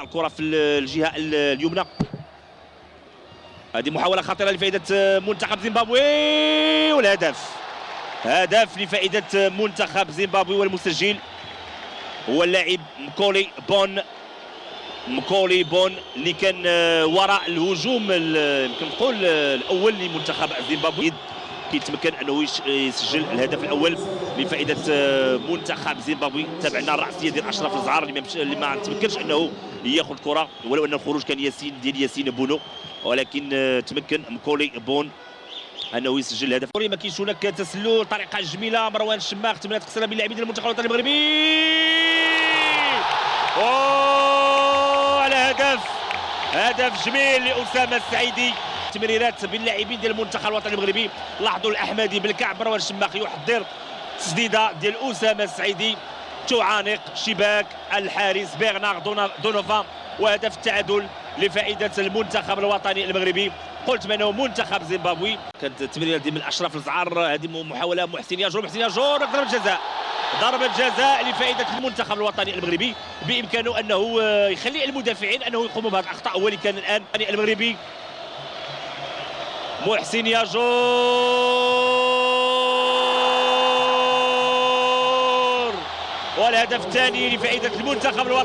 الكره في الجهه اليمنى. هذه محاوله خطيره لفائده منتخب زيمبابوي، والهدف هدف لفائده منتخب زيمبابوي، والمسجل هو اللاعب مكولي بون اللي كان وراء الهجوم يمكن نقول الاول لمنتخب زيمبابوي، كيتمكن انه يسجل الهدف الاول لفائده منتخب زيمبابوي. تابعنا الراسيه ديال اشرف الزعار اللي ما تمكنش انه ياخذ الكره، ولو ان الخروج كان ياسين بونو، ولكن تمكن مكولي بون انه يسجل الهدف. ما كاينش هناك تسلل، طريقه جميله مروان الشماخ تمنى تقصرها باللاعبين ديال المنتخب الوطني المغربي. على هدف جميل لاسامه السعيدي. تمريرات بين اللاعبين ديال المنتخب الوطني المغربي. لاحظوا الاحمدي بالكعب، مروان الشماخ يحضر تسديده ديال اسامه السعيدي تعانق شباك الحارس برنار دونوفان، وهدف التعادل لفائده المنتخب الوطني المغربي. قلت بانه منتخب زيمبابوي. كانت التمريره ديال من اشرف الزعار، هذه محاوله محسن ياجور ضربه جزاء لفائده المنتخب الوطني المغربي. بامكانه انه يخلي المدافعين انه يقوموا بهذه الاخطاء، هو اللي كان الان المغربي محسن ياجور، والهدف الثاني لفائده المنتخب الوطني.